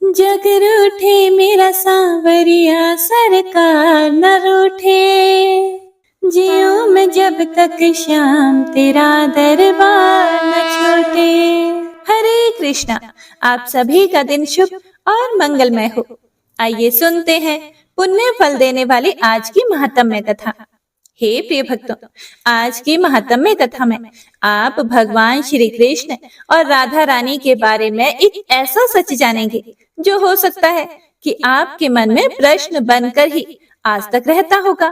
जग रूठे मेरा सांवरिया, सरकार न रूठे। जियो मैं जब तक श्याम, तेरा दरबार न छूटे। हरे कृष्णा। आप सभी का दिन शुभ और मंगलमय हो। आइए सुनते हैं पुण्य फल देने वाली आज की महात्म्य कथा। हे प्रिय भक्तों, आज की महात्म्य कथा में आप भगवान श्री कृष्ण और राधा रानी के बारे में एक ऐसा सच जानेंगे जो हो सकता है कि आपके मन में प्रश्न बनकर ही आज तक रहता होगा,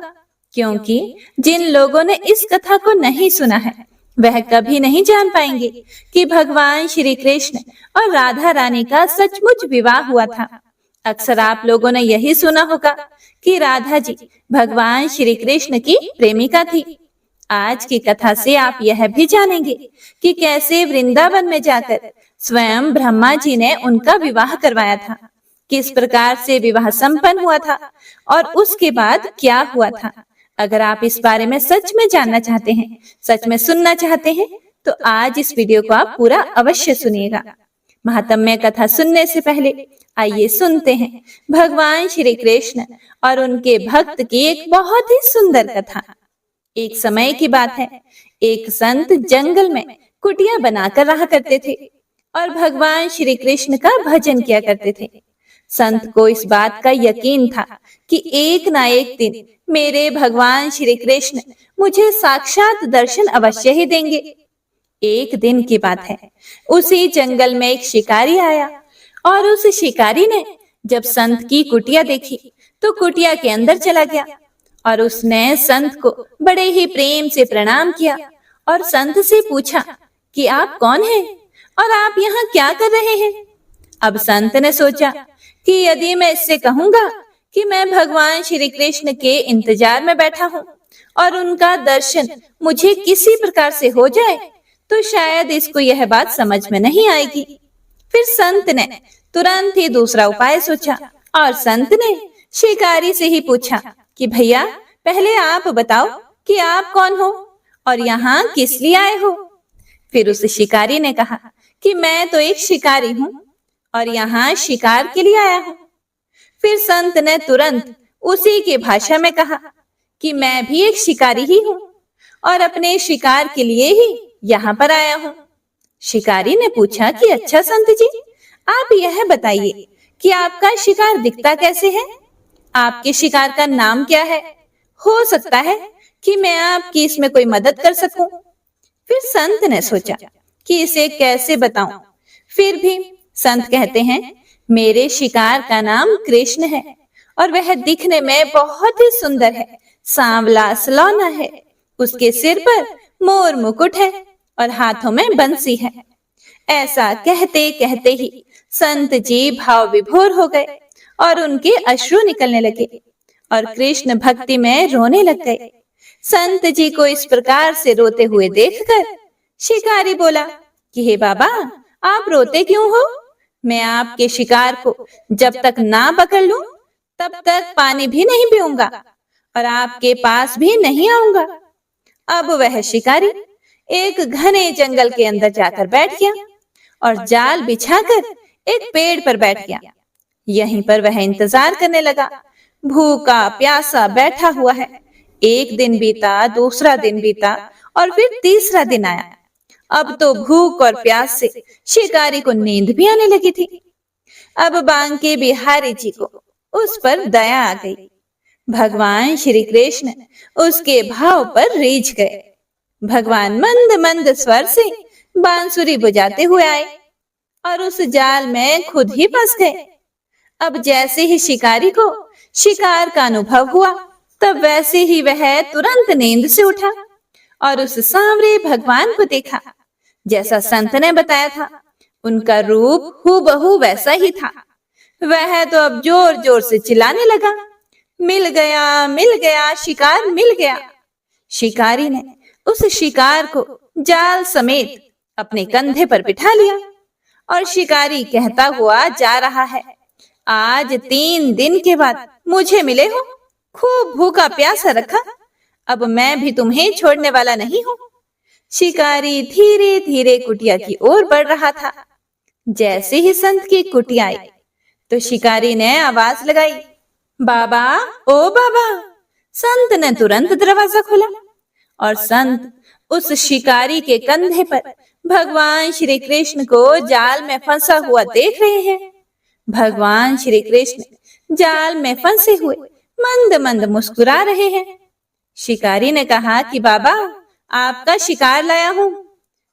क्योंकि जिन लोगों ने इस कथा को नहीं सुना है वह कभी नहीं जान पाएंगे कि भगवान श्री कृष्ण और राधा रानी का सचमुच विवाह हुआ था। अक्सर आप लोगों ने यही सुना होगा कि राधा जी भगवान श्री कृष्ण की प्रेमिका थी। आज की कथा से आप यह भी जानेंगे कि कैसे वृंदावन में जाकर स्वयं ब्रह्मा जी ने उनका विवाह करवाया था, किस प्रकार से विवाह संपन्न हुआ था और उसके बाद क्या हुआ था। अगर आप इस बारे में सच में जानना चाहते हैं, सच में सुनना चाहते हैं, तो आज इस वीडियो को आप पूरा अवश्य सुनिएगा। महात्म्य कथा सुनने से पहले आइए सुनते हैं भगवान श्री कृष्ण और उनके भक्त की एक बहुत ही सुंदर कथा। एक समय की बात है, एक संत जंगल में कुटिया बनाकर रहा करते थे और भगवान श्री कृष्ण का भजन किया करते थे। संत को इस बात का यकीन था कि एक ना एक दिन मेरे भगवान श्री कृष्ण मुझे साक्षात दर्शन अवश्य ही देंगे। एक दिन की बात है, उसी जंगल में एक शिकारी आया और उस शिकारी ने जब संत की कुटिया देखी तो कुटिया के अंदर चला गया और उसने संत को बड़े ही प्रेम से प्रणाम किया और संत से पूछा कि आप कौन हैं और आप यहाँ क्या कर रहे हैं। अब संत ने सोचा कि यदि मैं इससे कहूंगा कि मैं भगवान श्री कृष्ण के इंतजार में बैठा हूँ और उनका दर्शन मुझे किसी प्रकार से हो जाए तो शायद इसको यह बात समझ में नहीं आएगी। फिर संत ने तुरंत ही दूसरा उपाय सोचा और संत ने शिकारी से ही पूछा कि भैया पहले आप बताओ कि आप कौन हो और यहाँ किस लिए आए हो। फिर उस शिकारी ने कहा कि मैं तो एक शिकारी हूँ और यहाँ शिकार के लिए आया हूँ। फिर संत ने तुरंत उसी की भाषा में कहा कि मैं भी एक शिकारी ही हूँ और अपने शिकार के लिए ही यहाँ पर आया हूँ। शिकारी ने पूछा कि अच्छा संत जी, आप यह बताइए कि आपका शिकार दिखता कैसे है, आपके शिकार का नाम क्या है, हो सकता है कि मैं आपकी इसमें कोई मदद कर सकूं। फिर संत ने सोचा कि इसे कैसे बताऊं। फिर भी संत कहते हैं, मेरे शिकार का नाम कृष्ण है और वह दिखने में बहुत ही सुंदर है, सांवला सलौना है, उसके सिर पर मोर मुकुट है और हाथों में बंसी है। ऐसा कहते कहते ही संत जी भाव विभोर हो गए और उनके अश्रु निकलने लगे और कृष्ण भक्ति में रोने लग गए। संत जी को इस प्रकार से रोते हुए देखकर शिकारी बोला कि हे बाबा, आप रोते क्यों हो? मैं आपके शिकार को जब तक ना पकड़ लूं तब तक पानी भी नहीं पीऊंगा और आपके पास भी नहीं आऊंगा। अब वह शिकारी एक घने जंगल के अंदर जाकर बैठ गया और जाल बिछाकर एक पेड़ पर बैठ गया। यहीं पर वह इंतजार करने लगा। भूखा प्यासा बैठा हुआ है। एक दिन बीता, दूसरा दिन बीता और फिर तीसरा दिन आया। अब तो भूख और प्यास से शिकारी को नींद भी आने लगी थी। अब बांके बिहारी जी को उस पर दया आ गई। भगवान श्री कृष्ण उसके भाव पर रीझ गए। भगवान मंद मंद स्वर से बांसुरी बजाते हुए आए और उस जाल में खुद ही फंस गए। अब जैसे ही शिकारी को शिकार का अनुभव हुआ तब वैसे ही वह तुरंत नींद से उठा और उस सांवरे भगवान को देखा जैसा संत ने बताया था। उनका रूप हूबहू वैसा ही था। वह तो अब जोर जोर से चिल्लाने लगा, मिल गया, शिकार मिल गया। शिकारी ने उस शिकार को जाल समेत अपने कंधे पर बिठा लिया और शिकारी कहता हुआ जा रहा है, आज 3 दिन के बाद मुझे मिले हो, खूब भूखा प्यासा रखा, अब मैं भी तुम्हें छोड़ने वाला नहीं हूँ। शिकारी धीरे धीरे कुटिया की ओर बढ़ रहा था। जैसे ही संत की कुटिया आई तो शिकारी ने आवाज लगाई, बाबा, ओ बाबा। संत ने तुरंत दरवाजा खोला और संत उस शिकारी के कंधे पर भगवान श्री कृष्ण को जाल में फंसा हुआ देख रहे हैं। भगवान श्री कृष्ण जाल में फंसे हुए मंद मंद मुस्कुरा रहे हैं। शिकारी ने कहा कि बाबा, आपका शिकार लाया हूं,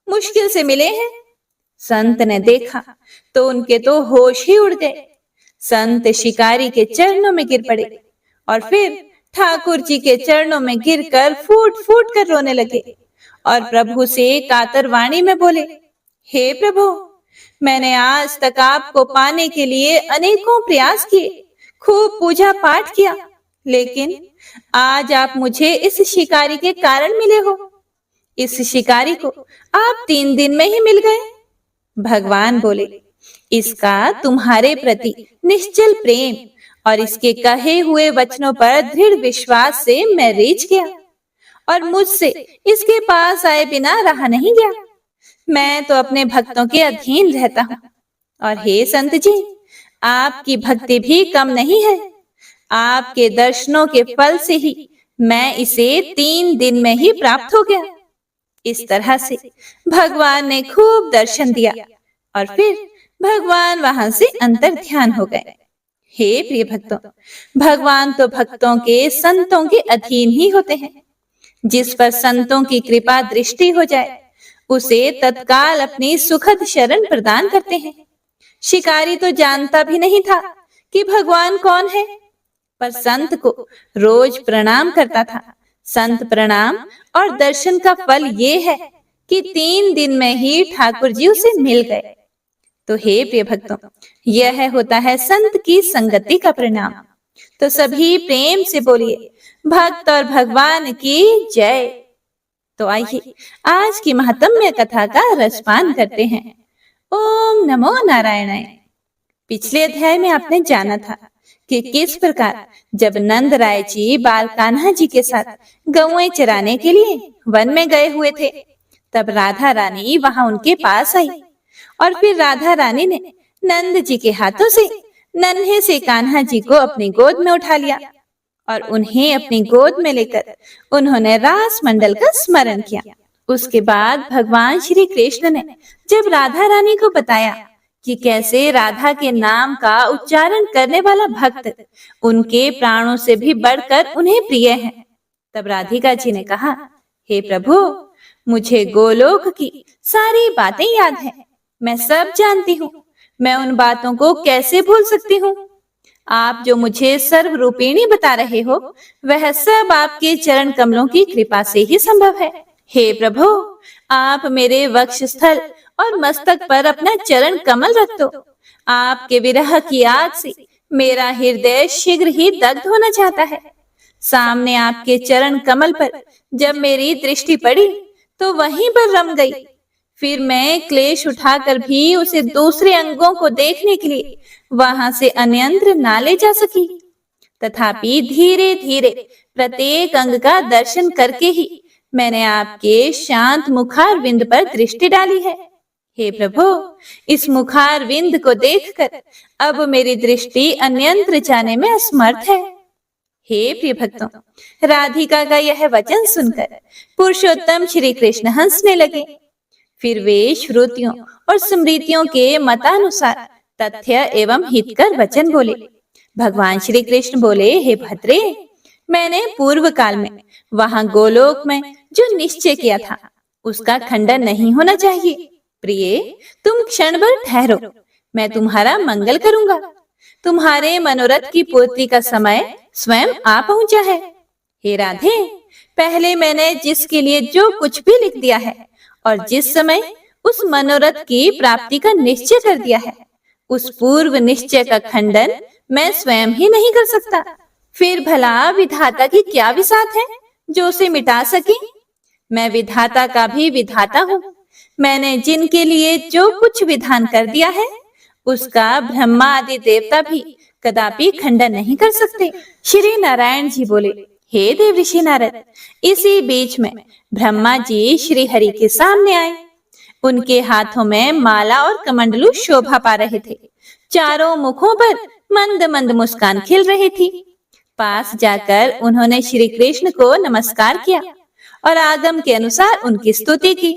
मुश्किल से मिले हैं। संत ने देखा तो उनके तो होश ही उड़ गए। संत शिकारी के चरणों में गिर पड़े और फिर ठाकुर जी के चरणों में गिरकर फूट फूट कर रोने लगे और प्रभु से कातर वाणी में बोले, हे प्रभु, मैंने आज तक आपको पाने के लिए अनेकों प्रयास किए, खूब पूजा पाठ किया, लेकिन आज आप मुझे इस शिकारी के कारण मिले हो। इस शिकारी को आप 3 दिन में ही मिल गए। भगवान बोले, इसका तुम्हारे प्रति निश्चल प्रेम और इसके कहे हुए वचनों पर दृढ़ विश्वास से मैं रीझ गया और मुझसे इसके पास आए बिना रहा नहीं गया। मैं तो अपने भक्तों के अधीन रहता हूँ और हे संत जी, आपकी भक्ति भी कम नहीं है। आपके दर्शनों के फल से ही मैं इसे 3 दिन में ही प्राप्त हो गया। इस तरह से भगवान ने खूब दर्शन दिया और फिर भगवान वहां से अंतर ध्यान हो गए। हे प्रिय भक्तों, भगवान तो भक्तों के संतों के अधीन ही होते हैं। जिस पर संतों की कृपा दृष्टि हो जाए उसे तत्काल अपनी सुखद शरण प्रदान करते हैं। शिकारी तो जानता भी नहीं था कि भगवान कौन है, पर संत को रोज प्रणाम करता था। संत प्रणाम और दर्शन का फल ये है कि 3 दिन में ही ठाकुर जी उसे मिल गए। तो हे प्रिय भक्तों, यह होता है संत की संगति का परिणाम। तो सभी प्रेम से बोलिए, भक्त और भगवान की जय। तो आइए आज की महात्म्य कथा का रसपान करते हैं। ओम नमो नारायणाय। पिछले अध्याय में आपने जाना था कि किस प्रकार जब नंद राय जी बाल कान्हा जी के साथ गौएं चराने के लिए वन में गए हुए थे, तब राधा रानी वहां उनके पास आई और फिर राधा रानी ने नंद जी के हाथों से नन्हे से कान्हा जी को अपनी गोद में उठा लिया और उन्हें अपनी गोद में लेकर उन्होंने रास मंडल का स्मरण किया। उसके बाद भगवान श्री कृष्ण ने जब राधा रानी को बताया कि कैसे राधा के नाम का उच्चारण करने वाला भक्त उनके प्राणों से भी बढ़कर उन्हें प्रिय है, तब राधिका जी ने कहा, हे प्रभु, मुझे गोलोक की सारी बातें याद हैं, मैं सब जानती हूँ, मैं उन बातों को कैसे भूल सकती हूँ। आप जो मुझे सर्व रूपिणी बता रहे हो वह सब आपके चरण कमलों की कृपा से ही संभव है। हे प्रभु, आप मेरे वक्षस्थल और मस्तक पर अपना चरण कमल रख दो। आपके विरह की आग से मेरा हृदय शीघ्र ही दग्ध होना चाहता है। सामने आपके चरण कमल पर जब मेरी दृष्टि पड़ी तो वहीं पर रम गई। फिर मैं क्लेश उठाकर भी उसे दूसरे अंगों को देखने के लिए वहां से अन्यंत्र ना ले जा सकी। तथापि धीरे धीरे प्रत्येक अंग का दर्शन करके ही मैंने आपके शांत मुखार विंद पर दृष्टि डाली है। हे प्रभु, इस मुखार विंद को देखकर अब मेरी दृष्टि अन्यंत्र जाने में असमर्थ है। हे प्रिय भक्तों, राधिका का यह वचन सुनकर पुरुषोत्तम श्री कृष्ण हंसने लगे। फिर वे श्रुतियों और स्मृतियों के मतानुसार तथ्य एवं हितकर वचन बोले। भगवान श्री कृष्ण बोले, हे भद्रे, मैंने पूर्व काल में वहां गोलोक में जो निश्चय किया था उसका खंडन नहीं होना चाहिए। प्रिय, तुम क्षण भर ठहरो, मैं तुम्हारा मंगल करूंगा। तुम्हारे मनोरथ की पूर्ति का समय स्वयं आ पहुंचा है। हे राधे, पहले मैंने जिसके लिए जो कुछ भी लिख दिया है और जिस समय उस मनोरथ की प्राप्ति का निश्चय कर दिया है, उस पूर्व निश्चय का खंडन मैं स्वयं ही नहीं कर सकता। फिर भला विधाता की क्या विसात है जो उसे मिटा सके। मैं विधाता का भी विधाता हूँ। मैंने जिनके लिए जो कुछ विधान कर दिया है उसका ब्रह्मा आदि देवता भी कदापि खंडन नहीं कर सकते। श्री नारायण जी बोले, हे देव ऋषि नारद, इसी बीच में ब्रह्मा जी श्री हरि के सामने आए। उनके हाथों में माला और कमंडलू शोभा पा रहे थे। चारों मुखों पर मंद मंद मुस्कान खिल रही थी। पास जाकर उन्होंने श्री कृष्ण को नमस्कार किया और आगम के अनुसार उनकी स्तुति की।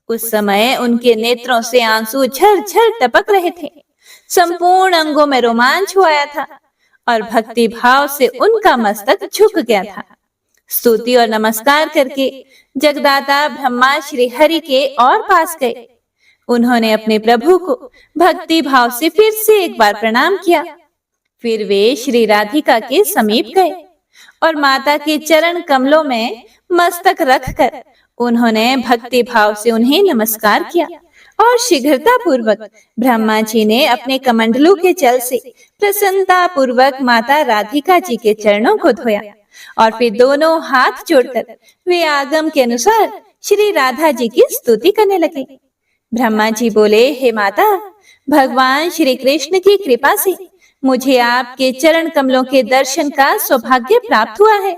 उस समय उनके नेत्रों से आंसू झरझर टपक रहे थे। संपूर्ण अंगों में रोमांच हुआ था और भक्ति भाव से उनका मस्तक झुक गया था। स्तुति और नमस्कार करके जगदाता ब्रह्मा श्री हरि के और पास गए। उन्होंने अपने प्रभु को भक्ति भाव से फिर से एक बार प्रणाम किया। फिर वे श्री राधिका के समीप गए और माता के चरण कमलों में मस्तक रखकर उन्होंने भक्ति भाव से उन्हें नमस्कार किया और शीघ्रता पूर्वक ब्रह्मा जी ने अपने कमंडलू के जल से प्रसन्नता पूर्वक माता राधिका जी के चरणों को धोया और फिर दोनों हाथ जोड़कर वे आगम के अनुसार श्री राधा जी की स्तुति करने लगे। ब्रह्मा जी बोले, हे माता, भगवान श्री कृष्ण की कृपा से मुझे आपके चरण कमलों के दर्शन का सौभाग्य प्राप्त हुआ है।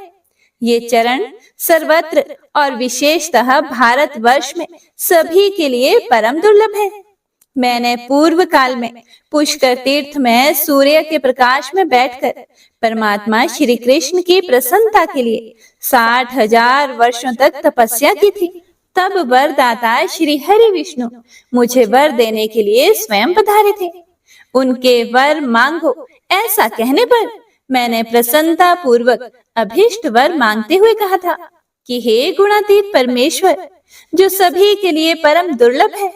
ये चरण सर्वत्र और विशेषतः भारत वर्ष में सभी के लिए परम दुर्लभ है। मैंने पूर्व काल में पुष्कर तीर्थ में सूर्य के प्रकाश में बैठकर परमात्मा श्री कृष्ण की प्रसन्नता के लिए 60,000 वर्षों तक तपस्या की थी। तब वरदाता श्री हरि विष्णु मुझे वर देने के लिए स्वयं पधारे थे। उनके वर मांगो ऐसा कहने पर मैंने प्रसन्नता पूर्वक अभीष्ट वर मांगते हुए कहा था कि हे गुणातीत परमेश्वर, जो सभी के लिए परम दुर्लभ है,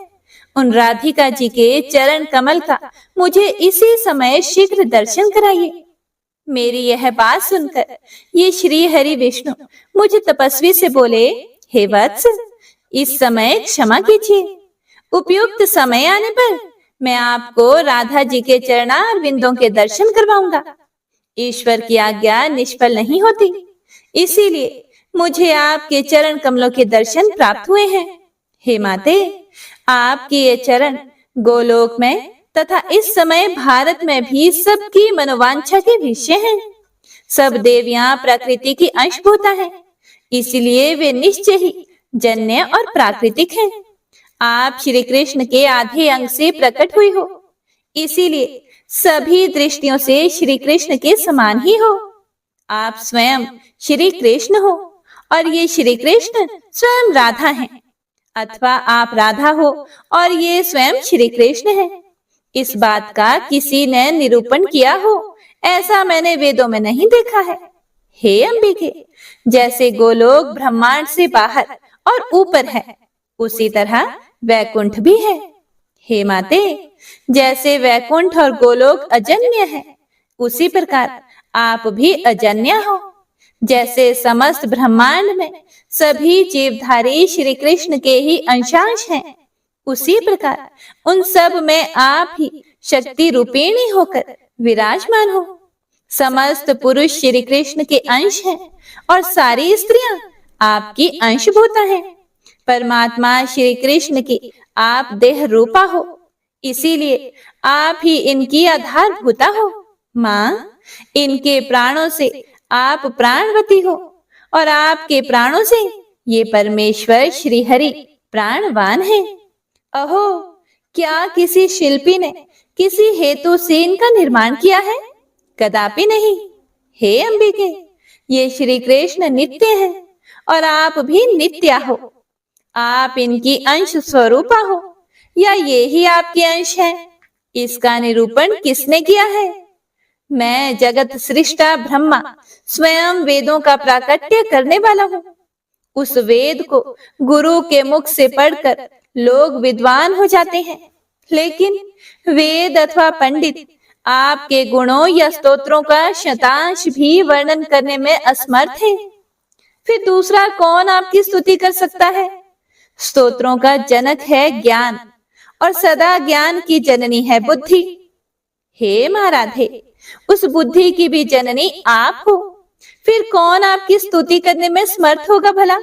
उन राधिका जी के चरण कमल का मुझे इसी समय शीघ्र दर्शन कराइए। मेरी यह बात सुनकर ये श्री हरि विष्णु मुझे तपस्वी से बोले, हे वत्स, इस समय क्षमा कीजिए। उपयुक्त समय आने पर मैं आपको राधा जी के चरणार बिंदों के दर्शन करवाऊंगा। ईश्वर की आज्ञा निष्फल नहीं होती, इसीलिए मुझे आपके चरण कमलों के दर्शन प्राप्त हुए हैं। हे माते, आपके ये चरण गोलोक में तथा इस समय भारत में भी सबकी मनोवांछा के विषय हैं। सब देवियां प्रकृति की अंशभूता हैं, इसलिए वे निश्चय ही जन्य और प्राकृतिक हैं। आप श्री कृष्ण के आधे अंग से प्रकट हुई हो, इसीलिए सभी दृष्टियों से श्री कृष्ण के समान ही हो। आप स्वयं श्री कृष्ण हो और ये श्री कृष्ण स्वयं राधा हैं, अथवा आप राधा हो और ये स्वयं श्री कृष्ण हैं। इस बात का किसी ने निरूपण किया हो ऐसा मैंने वेदों में नहीं देखा है। हे अंबिके, जैसे गोलोक ब्रह्मांड से बाहर और ऊपर है, उसी तरह वैकुंठ भी है। हे माते, जैसे वैकुंठ और गोलोक अजन्य है, उसी प्रकार आप भी अजन्य हो। जैसे समस्त ब्रह्मांड में सभी जीवधारी श्री कृष्ण के ही अंशांश हैं, उसी प्रकार उन सब में आप ही शक्ति रूपिणी होकर विराजमान हो। समस्त पुरुष श्री कृष्ण के अंश हैं और सारी स्त्रियां आपकी अंशभूता हैं। परमात्मा श्री कृष्ण की आप देह रूपा हो, इसीलिए आप ही इनकी आधारभूता हो। माँ, इनके प्राणों से आप प्राणवती हो और आपके प्राणों से ये परमेश्वर श्री हरि प्राणवान है। अहो, क्या किसी शिल्पी ने किसी हेतु से इनका निर्माण किया है? कदापि नहीं। हे अंबिके, ये श्री कृष्ण नित्य है और आप भी नित्य हो। आप इनकी अंश स्वरूपा हो या ये ही आपके अंश है? इसका निरूपण किसने किया है? मैं जगत सृष्टा ब्रह्मा स्वयं वेदों का प्राकट्य करने वाला हूँ। उस वेद को गुरु के मुख से पढ़कर लोग विद्वान हो जाते हैं, लेकिन वेद अथवा पंडित आपके गुणों या स्तोत्रों का शतांश भी वर्णन करने में असमर्थ है। फिर दूसरा कौन आपकी स्तुति कर सकता है? स्तोत्रों का जनक है ज्ञान और सदा ज्ञान की जननी है बुद्धि। हे महाराधे, उस बुद्धि की भी जननी आप हो। फिर कौन आपकी स्तुति करने में समर्थ होगा भला?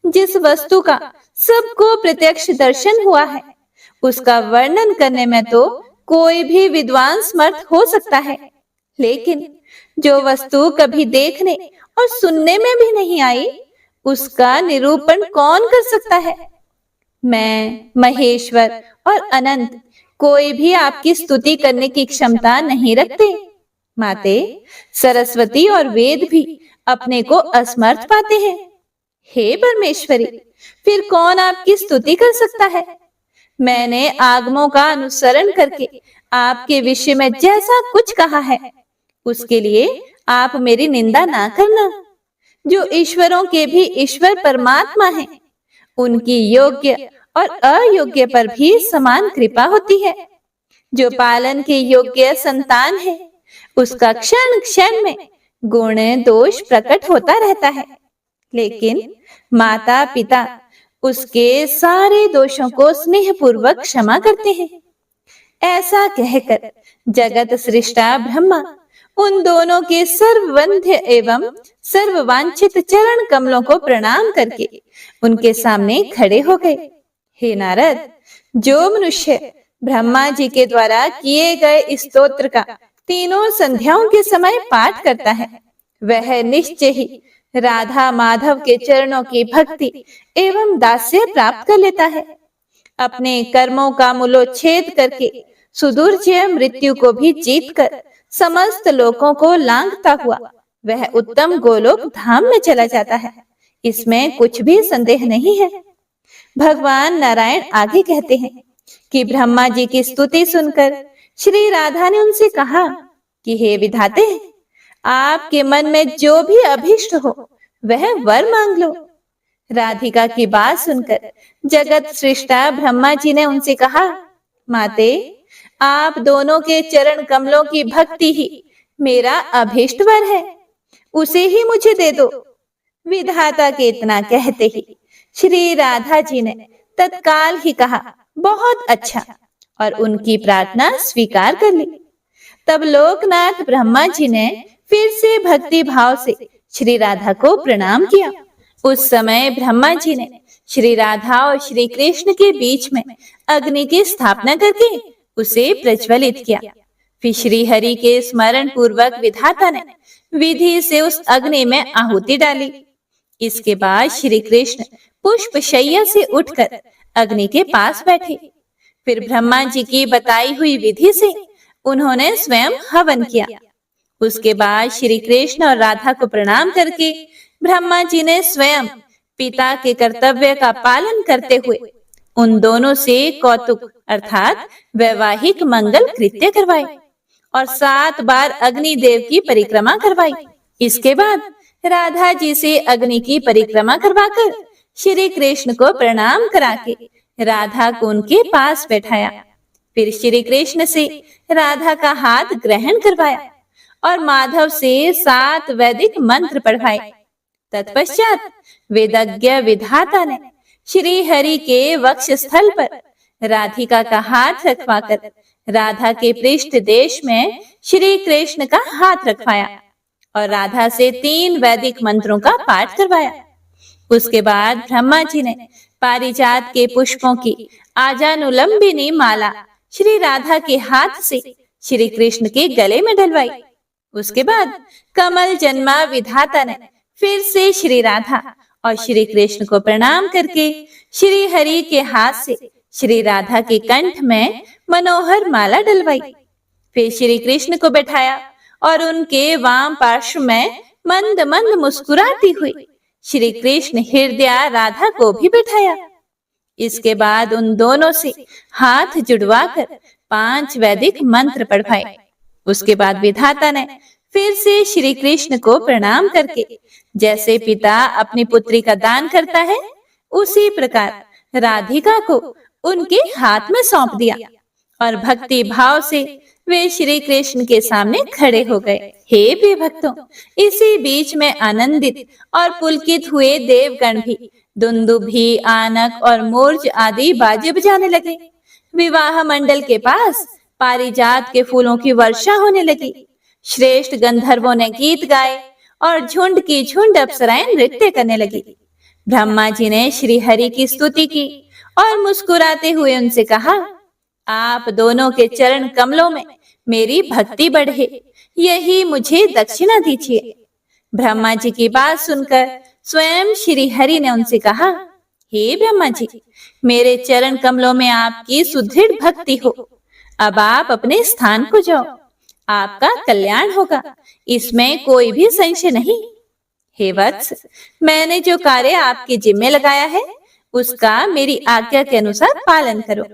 जिस वस्तु का सबको प्रत्यक्ष दर्शन हुआ है, उसका वर्णन करने में तो कोई भी विद्वान समर्थ हो सकता है, लेकिन जो वस्तु कभी देखने और सुनने में भी नहीं आई, उसका निरूपण कौन कर सकता है? मैं, महेश्वर और अनंत कोई भी आपकी स्तुति करने की क्षमता नहीं रखते। माते, सरस्वती और वेद भी अपने को असमर्थ पाते हैं। हे परमेश्वरी, फिर कौन आपकी स्तुति कर सकता है? मैंने आगमों का अनुसरण करके आपके विषय में जैसा कुछ कहा है, उसके लिए आप मेरी निंदा ना करना। जो ईश्वरों के भी ईश्वर परमात्मा हैं, उनकी योग्य और अयोग्य पर भी समान कृपा होती है। जो पालन के योग्य संतान है, उसका क्षण क्षण में गुण दोष प्रकट होता रहता है, लेकिन माता पिता उसके सारे दोषों को स्नेह पूर्वक क्षमा करते हैं। ऐसा कहकर जगत सृष्टा ब्रह्मा उन दोनों के सर्ववंध्य एवं सर्ववांछित चरण कमलों को प्रणाम करके उनके सामने खड़े हो गए। हे नारद, जो मनुष्य ब्रह्मा जी के द्वारा किए गए स्तोत्र का तीनों संध्याओं के समय पाठ करता है, वह निश्चय ही राधा माधव के चरणों की भक्ति एवं दास्य प्राप्त कर लेता है। अपने कर्मों का मूलोच्छेद करके सुदूरजय मृत्यु को भी जीतकर समस्त लोकों को लांघता हुआ वह उत्तम गोलोक धाम में चला जाता है। इसमें कुछ भी संदेह नहीं है। भगवान नारायण आगे कहते हैं कि ब्रह्मा जी की स्तुति सुनकर श्री राधा ने उनसे कहा कि हे विधाते, आपके मन में जो भी अभीष्ट हो वह वर मांग लो। राधिका की बात सुनकर जगत सृष्टा ब्रह्मा जी ने उनसे कहा, माते, आप दोनों के चरण कमलों की भक्ति ही मेरा अभीष्ट वर है, उसे ही मुझे दे दो। विधाता के इतना कहते ही श्री राधा जी ने तत्काल ही कहा, बहुत अच्छा, और उनकी प्रार्थना स्वीकार कर ली। तब लोकनाथ ब्रह्मा जी ने फिर से भक्ति भाव से श्री राधा को प्रणाम किया। उस समय ब्रह्मा जी ने श्री राधा और श्री कृष्ण के बीच में अग्नि की स्थापना करके उसे प्रज्वलित किया। फिर श्री हरि के स्मरण पूर्वक विधाता ने विधि से उस अग्नि में आहुति डाली। इसके बाद श्री कृष्ण पुष्प शैया से उठकर अग्नि के पास बैठे। फिर ब्रह्मा जी की बताई हुई विधि से उन्होंने स्वयं हवन किया। उसके बाद श्री कृष्ण और राधा को प्रणाम करके ब्रह्मा जी ने स्वयं पिता के कर्तव्य का पालन करते हुए उन दोनों से कौतुक अर्थात वैवाहिक मंगल कृत्य करवाए और 7 बार अग्निदेव की परिक्रमा करवाई। इसके बाद राधा जी से अग्नि की परिक्रमा करवाकर श्री कृष्ण को प्रणाम करा के राधा को उनके पास बैठाया। फिर श्री कृष्ण से राधा का हाथ ग्रहण करवाया और माधव से 7 वैदिक मंत्र पढ़वाए। तत्पश्चात वेदज्ञ विधाता ने श्री हरि के वक्ष स्थल पर राधिका का हाथ रखवाकर राधा के पृष्ठ देश में श्री कृष्ण का हाथ रखवाया और राधा से 3 वैदिक मंत्रों का पाठ करवाया। उसके बाद ब्रह्मा जी ने पारिजात के पुष्पों की आजानुलंबिनी माला श्री राधा के हाथ से श्री कृष्ण के गले में डलवाई। उसके बाद कमल जन्मा विधाता ने फिर से श्री राधा और श्री कृष्ण को प्रणाम करके श्री हरि के हाथ से श्री राधा के कंठ में मनोहर माला डलवाई। फिर श्री कृष्ण को बैठाया और उनके वाम पार्श्व में मंद मंद मुस्कुराती हुई श्री कृष्ण हृदय राधा को भी बैठाया। इसके बाद उन दोनों से हाथ जुड़वाकर 5 वैदिक मंत्र पढ़वाए। उसके बाद विधाता ने फिर से श्री कृष्ण को प्रणाम करके जैसे पिता अपनी पुत्री का दान करता है, उसी प्रकार राधिका को उनके हाथ में सौंप दिया और भक्ति भाव से वे श्री कृष्ण के सामने खड़े हो गए। हे प्रिय भक्तों, इसी बीच में आनंदित और पुलकित हुए देवगण भी दुंदुभी, आनक और मोर्ज आदि बाजे बजाने लगे। विवाह मंडल के पास पारिजात के फूलों की वर्षा होने लगी। श्रेष्ठ गंधर्वों ने गीत गाए और झुंड की झुंड अप्सराएं नृत्य करने लगी। ब्रह्मा जी ने श्री हरि की स्तुति की और मुस्कुराते हुए उनसे कहा, आप दोनों के चरण कमलों में मेरी भक्ति बढ़े, यही मुझे दक्षिणा दीजिए। ब्रह्मा जी की बात सुनकर स्वयं श्री हरि ने उनसे कहा, हे ब्रह्मा जी, मेरे चरण कमलों में आपकी सुदृढ़ भक्ति हो, अब आप अपने स्थान को जाओ, आपका कल्याण होगा, इसमें कोई भी संशय नहीं। हे वत्स, मैंने जो कार्य आपके जिम्मे लगाया है उसका मेरी आज्ञा के अनुसार पालन करो।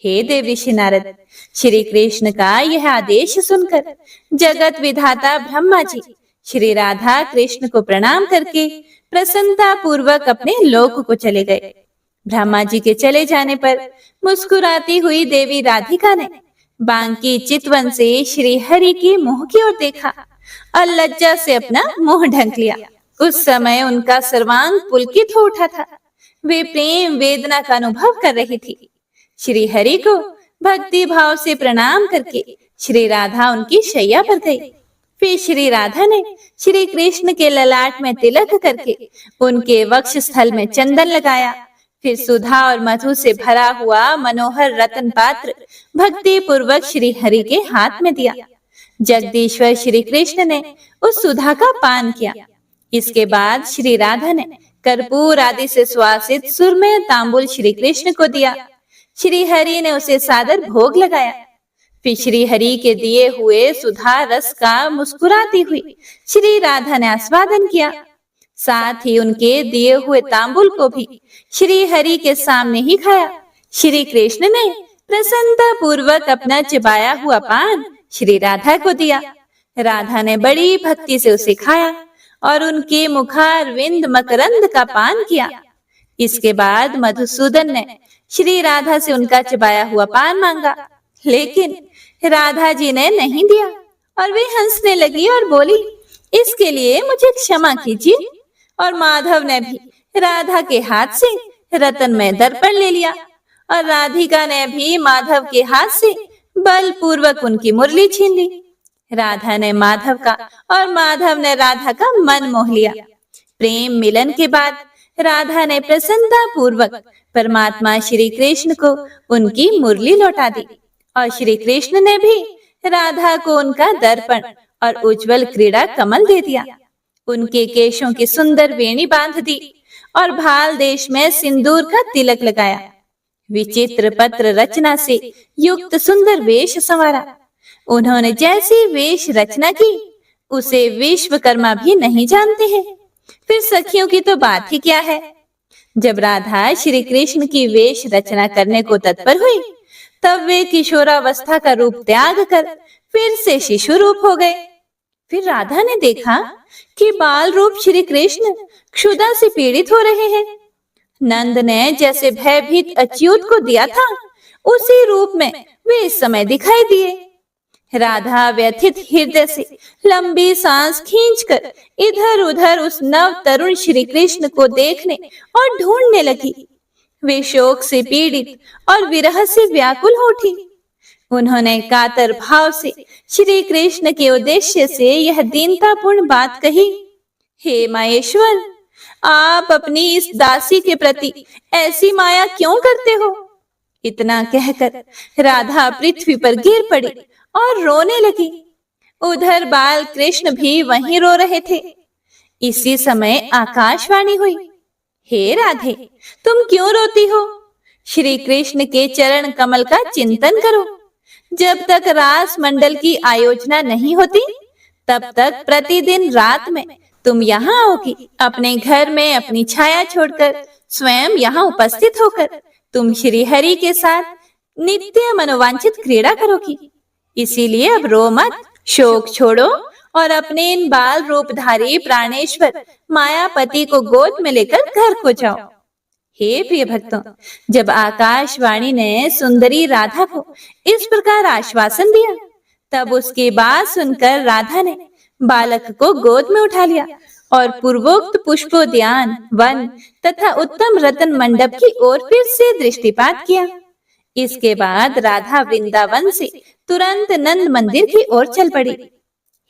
हे देव ऋषि नारद, श्री कृष्ण का यह आदेश सुनकर जगत विधाता ब्रह्मा जी श्री राधा कृष्ण को प्रणाम करके प्रसन्नता पूर्वक अपने लोक को चले गए। ब्रह्मा जी के चले जाने पर मुस्कुराती हुई देवी राधिका ने बांकी चितवन से श्री हरि के मुंह की ओर देखा और लज्जा से अपना मुंह ढक लिया। उस समय उनका सर्वांग पुलकित हो उठा था। वे प्रेम वेदना का अनुभव कर रही थी। श्री हरि को भक्ति भाव से प्रणाम करके श्री राधा उनकी शैया पर गई। फिर श्री राधा ने श्री कृष्ण के ललाट में तिलक करके उनके वक्ष स्थल में चंदन लगाया। फिर सुधा और मधु से भरा हुआ मनोहर रत्न पात्र भक्ति पूर्वक श्री हरि के हाथ में दिया। जगदीश्वर श्री कृष्ण ने उस सुधा का पान किया। इसके बाद श्री राधा ने कर्पूर आदि से सुवासित सुरमय तांबुल श्री कृष्ण को दिया। श्री हरि ने उसे सादर भोग लगाया। फिर श्री हरि के दिए हुए सुधा रस का मुस्कुराती हुई श्री राधा ने आस्वादन किया। साथ ही उनके दिए हुए तांबुल को भी श्री हरि के सामने ही खाया। श्री कृष्ण ने प्रसन्नता पूर्वक अपना चिबाया हुआ पान श्री राधा को दिया। राधा ने बड़ी भक्ति से उसे खाया और उनके मुखारविंद मकरंद का पान किया। इसके बाद मधुसूदन ने श्री राधा से उनका चिबाया हुआ पान मांगा, लेकिन राधा जी ने नहीं दिया और वे हंसने लगी और बोली, इसके लिए मुझे क्षमा कीजिए। और माधव ने भी राधा के हाथ से रतन में दर्पण ले लिया और राधिका ने भी माधव के हाथ से बलपूर्वक उनकी मुरली छीन ली। राधा ने माधव का और माधव ने राधा का मन मोह लिया। प्रेम मिलन के बाद राधा ने प्रसन्नता पूर्वक परमात्मा श्री कृष्ण को उनकी मुरली लौटा दी और श्री कृष्ण ने भी राधा को उनका दर्पण और उज्जवल क्रीड़ा कमल दे दिया। उनके केशों की सुंदर वेणी बांध दी और भाल देश में सिंदूर का तिलक लगाया। विचित्र पत्र रचना से युक्त सुंदर वेश संवारा। उन्होंने जैसी वेश रचना की उसे विश्वकर्मा भी नहीं जानते हैं। फिर सखियों की तो बात ही क्या है। जब राधा श्री कृष्ण की वेश रचना करने को तत्पर हुई तब वे किशोरावस्था का रूप त्याग कर फिर से शिशु रूप हो गए। फिर राधा ने देखा कि बाल रूप श्री कृष्ण क्षुधा से पीड़ित हो रहे हैं। नंद ने जैसे भयभीत अच्युत को दिया था उसी रूप में वे इस समय दिखाई दिए। राधा व्यथित हृदय से लंबी सांस खींचकर इधर उधर उस नव तरुण श्री कृष्ण को देखने और ढूंढने लगी। वे शोक से पीड़ित और विरह से व्याकुल हो उठी। उन्होंने कातर भाव से श्री कृष्ण के उद्देश्य से यह दीनतापूर्ण बात कही, हे माहेश्वर, आप अपनी इस दासी के प्रति ऐसी माया क्यों करते हो? इतना कहकर राधा पृथ्वी पर गिर पड़ी और रोने लगी। उधर बाल कृष्ण भी वहीं रो रहे थे। इसी समय आकाशवाणी हुई, हे राधे, तुम क्यों रोती हो? श्री कृष्ण के चरण कमल का चिंतन करो। जब तक रास मंडल की आयोजना नहीं होती तब तक प्रतिदिन रात में तुम यहाँ आओगी। अपने घर में अपनी छाया छोड़कर स्वयं यहाँ उपस्थित होकर तुम श्री हरि के साथ नित्य मनोवांछित क्रीड़ा करोगी। इसीलिए अब रो मत, शोक छोड़ो और अपने इन बाल रूपधारी प्राणेश्वर मायापति को गोद में लेकर घर को जाओ। हे प्रिय भक्तों, जब आकाशवाणी ने सुंदरी राधा को इस प्रकार आश्वासन दिया तब उसकी बात सुनकर राधा ने बालक को गोद में उठा लिया और पूर्वोक्त पुष्पोद्यान, वन तथा उत्तम रतन मंडप की ओर फिर से दृष्टिपात किया। इसके बाद राधा वृंदावन से तुरंत नंद मंदिर की ओर चल पड़ी।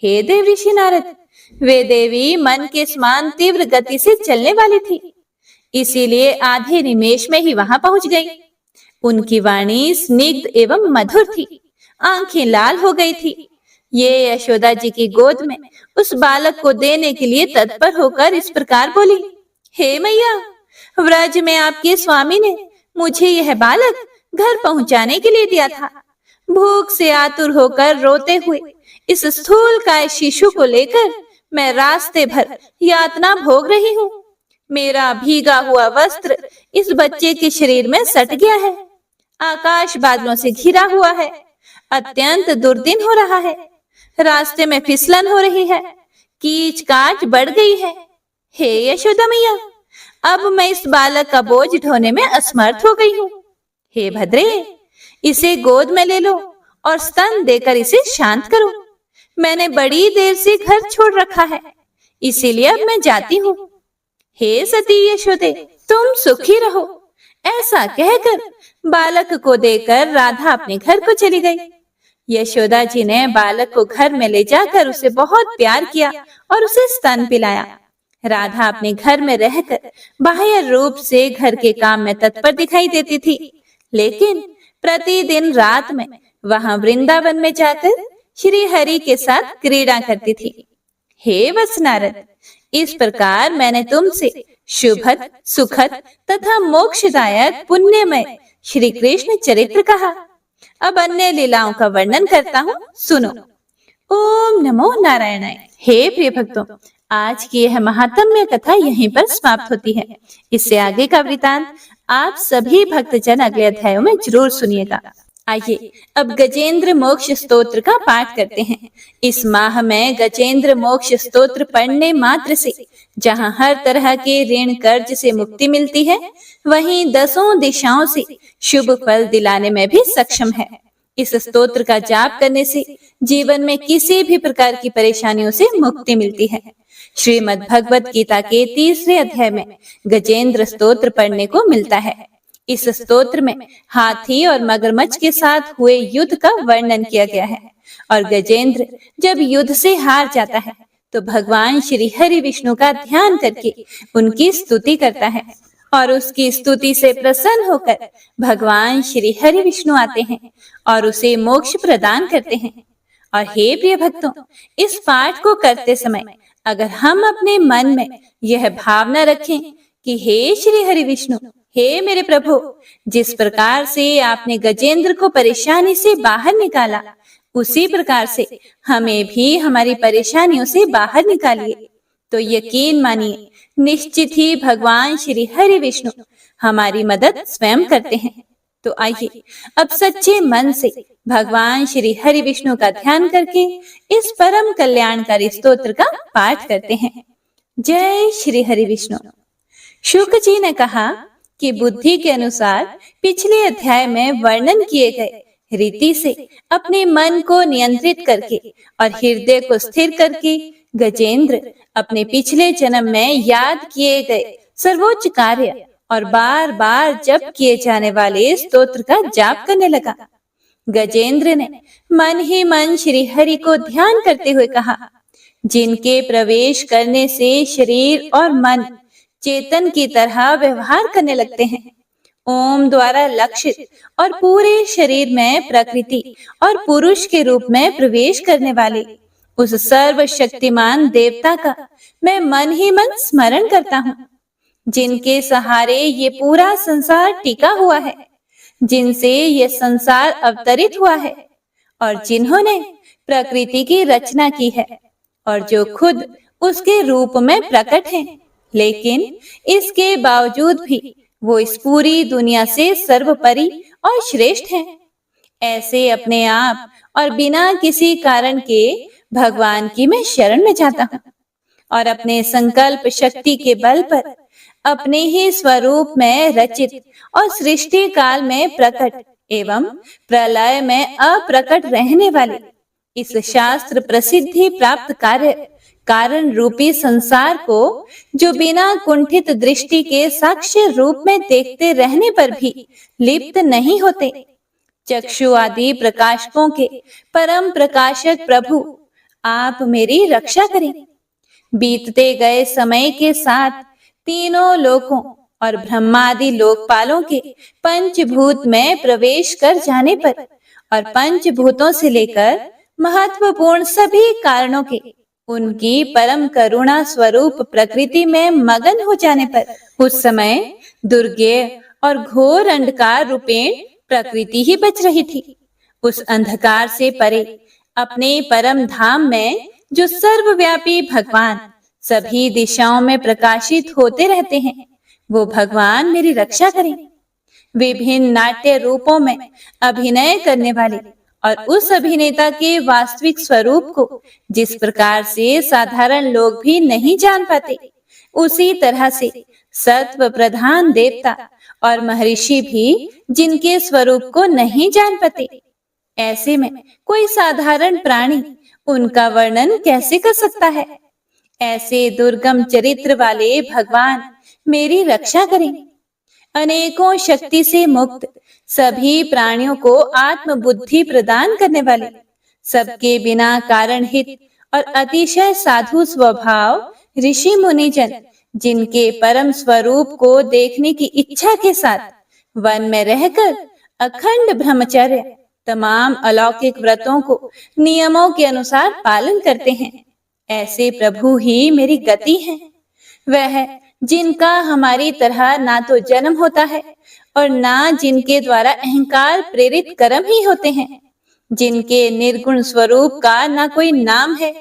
हे देव ऋषि नारद, वे देवी मन के समान तीव्र गति से चलने वाली थी, इसीलिए आधे निमेष में ही वहां पहुंच गई। उनकी वाणी स्निग्ध एवं मधुर थी, आंखें लाल हो गई थी। ये यशोदा जी की गोद में उस बालक को देने के लिए तत्पर होकर इस प्रकार बोली, हे मैया, व्रज में आपके स्वामी ने मुझे यह बालक घर पहुंचाने के लिए दिया था। भूख से आतुर होकर रोते हुए इस स्थूलकाय शिशु को लेकर मैं रास्ते भर यातना भोग रही हूँ। मेरा भीगा हुआ वस्त्र इस बच्चे के शरीर में सट गया है। आकाश बादलों से घिरा हुआ है। अत्यंत दुर्दिन हो रहा है। रास्ते में फिसलन हो रही है। कीच काच बढ़ गई है। हे यशोदा मैया, अब मैं इस बालक का बोझ ढोने में असमर्थ हो गई हूँ। हे भद्रे, इसे गोद में ले लो और स्तन देकर इसे शांत करो। मैंने बड़ी देर से घर छोड़ रखा है, इसीलिए अब मैं जाती हूँ। हे सती यशोदे, तुम सुखी रहो। ऐसा कहकर बालक को देकर राधा अपने घर को चली गई। यशोदा जी ने बालक को घर में ले जाकर उसे बहुत प्यार किया और उसे स्तन पिलाया। राधा अपने घर में रहकर बाह्य रूप से घर के काम में तत्पर दिखाई देती थी, लेकिन प्रतिदिन रात में वहां वृंदावन में जाकर श्री हरि के साथ क्रीड़ा करती थी। हे वत्सनारद, इस प्रकार मैंने तुमसे शुभद, सुखद तथा मोक्षदायक पुण्यमय श्री कृष्ण चरित्र कहा। अब अन्य लीलाओं का वर्णन करता हूँ, सुनो। ओम नमो नारायणाय। हे प्रिय भक्तों, आज की यह महात्म्य कथा यहीं पर समाप्त होती है। इससे आगे का वृतांत आप सभी भक्तजन अगले अध्यायों में जरूर सुनिएगा। आइए अब गजेंद्र मोक्ष स्तोत्र का पाठ करते हैं। इस माह में गजेंद्र मोक्ष स्तोत्र पढ़ने मात्र से जहाँ हर तरह के ऋण कर्ज से मुक्ति मिलती है, वहीं 10 दिशाओं से शुभ फल दिलाने में भी सक्षम है। इस स्तोत्र का जाप करने से जीवन में किसी भी प्रकार की परेशानियों से मुक्ति मिलती है। श्रीमद् भगवत गीता के 3रे अध्याय में गजेंद्र स्तोत्र पढ़ने को मिलता है। इस स्तोत्र में हाथी और मगरमच्छ के साथ हुए युद्ध का वर्णन किया गया है और गजेंद्र जब युद्ध से हार जाता है तो भगवान श्री हरि विष्णु का ध्यान करके उनकी स्तुति करता है और उसकी स्तुति से प्रसन्न होकर भगवान श्री हरि विष्णु आते हैं और उसे मोक्ष प्रदान करते हैं। और हे प्रिय भक्तों, इस पाठ को करते समय अगर हम अपने मन में यह भावना रखें कि हे श्री हरि विष्णु, हे मेरे प्रभु, जिस प्रकार से आपने गजेंद्र को परेशानी से बाहर निकाला, उसी प्रकार से हमें भी हमारी परेशानियों से बाहर निकालिए, तो यकीन मानिए निश्चित ही भगवान श्री हरि विष्णु हमारी मदद स्वयं करते हैं। तो आइए अब सच्चे मन से भगवान श्री हरि विष्णु का ध्यान करके इस परम कल्याणकारी स्तोत्र का पाठ करते हैं। जय श्री हरि विष्णु। शुक जी ने कहा कि बुद्धि के अनुसार पिछले अध्याय में वर्णन किए गए रीति से अपने मन को नियंत्रित करके और हृदय को स्थिर करके गजेंद्र अपने पिछले जन्म में याद किए गए सर्वोच्च कार्य और बार बार जप किए जाने वाले स्तोत्र का जाप करने लगा। गजेंद्र ने मन ही मन श्री हरि को ध्यान करते हुए कहा, जिनके प्रवेश करने से शरीर और मन चेतन की तरह व्यवहार करने लगते हैं, ओम द्वारा लक्षित और पूरे शरीर में प्रकृति और पुरुष के रूप में प्रवेश करने वाले उस सर्वशक्तिमान देवता का मैं मन ही मन स्मरण करता हूँ, जिनके सहारे ये पूरा संसार टिका हुआ है, जिनसे ये संसार अवतरित हुआ है और जिन्होंने प्रकृति की रचना की है और जो खुद उसके रूप में प्रकट हैं, लेकिन इसके बावजूद भी वो इस पूरी दुनिया से सर्वोपरि और श्रेष्ठ हैं। ऐसे अपने आप और बिना किसी कारण के भगवान की मैं शरण में जाता हूँ और अपने संकल्प शक्ति के बल पर अपने ही स्वरूप में रचित और सृष्टि काल में प्रकट एवं प्रलय में अप्रकट रहने वाले इस शास्त्र प्रसिद्धि प्राप्त कार्य कारण रूपी संसार को, जो बिना कुंठित दृष्टि के साक्ष्य रूप में देखते रहने पर भी लिप्त नहीं होते, चक्षु आदि प्रकाशकों के परम प्रकाशक प्रभु, आप मेरी रक्षा करें। बीतते गए समय के साथ तीनों लोकों और ब्रह्मादि लोकपालों के पंचभूत में प्रवेश कर जाने पर और पंचभूतों से लेकर महत्वपूर्ण सभी कारणों के उनकी परम करुणा स्वरूप प्रकृति में मगन हो जाने पर उस समय दुर्गेय और घोर अंधकार रूपेण प्रकृति ही बच रही थी उस अंधकार से परे अपने परम धाम में जो सर्वव्यापी भगवान सभी दिशाओं में प्रकाशित होते रहते हैं, वो भगवान मेरी रक्षा करें। विभिन्न नाट्य रूपों में अभिनय करने वाले और उस अभिनेता के वास्तविक स्वरूप को जिस प्रकार से साधारण लोग भी नहीं जान पाते, उसी तरह से सत्व प्रधान देवता और महर्षि भी जिनके स्वरूप को नहीं जान पाते, ऐसे में कोई साधारण प्राणी उनका वर्णन कैसे कर सकता है। ऐसे दुर्गम चरित्र वाले भगवान मेरी रक्षा करें। अनेकों शक्ति से मुक्त सभी प्राणियों को आत्म बुद्धि प्रदान करने वाले, सबके बिना कारण हित और अतिशय साधु स्वभाव ऋषि मुनिजन, जिनके परम स्वरूप को देखने की इच्छा के साथ वन में रहकर अखंड ब्रह्मचर्य तमाम अलौकिक व्रतों को नियमों के अनुसार पालन करते हैं, ऐसे प्रभु ही मेरी गति है। वह जिनका हमारी तरह ना तो जन्म होता है और ना जिनके द्वारा अहंकार प्रेरित कर्म ही होते हैं, जिनके निर्गुण स्वरूप का ना कोई नाम है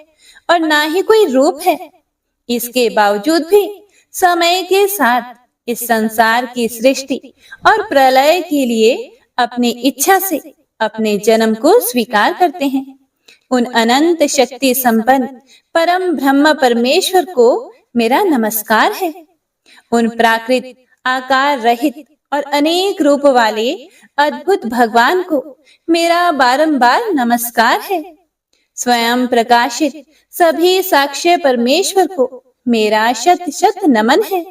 और ना ही कोई रूप है, इसके बावजूद भी समय के साथ इस संसार की सृष्टि और प्रलय के लिए अपनी इच्छा से अपने जन्म को स्वीकार करते हैं। उन अनंत शक्ति संपन्न परम ब्रह्म परमेश्वर को मेरा नमस्कार है। उन प्राकृत आकार रहित और अनेक रूप वाले अद्भुत भगवान को मेरा बारंबार नमस्कार है। स्वयं प्रकाशित सभी साक्ष्य परमेश्वर को मेरा शत शत नमन है।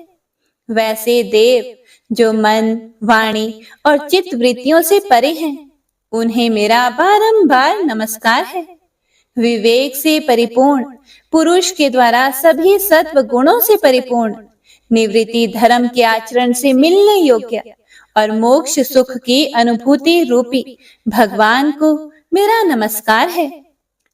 वैसे देव जो मन, वाणी और चित्त वृत्तियों से परे हैं, उन्हें मेरा बारंबार नमस्कार है। विवेक से परिपूर्ण पुरुष के द्वारा सभी सत्व गुणों से परिपूर्ण, निवृत्ति धर्म के आचरण से मिलने योग्य और मोक्ष सुख की अनुभूति रूपी भगवान को मेरा नमस्कार है।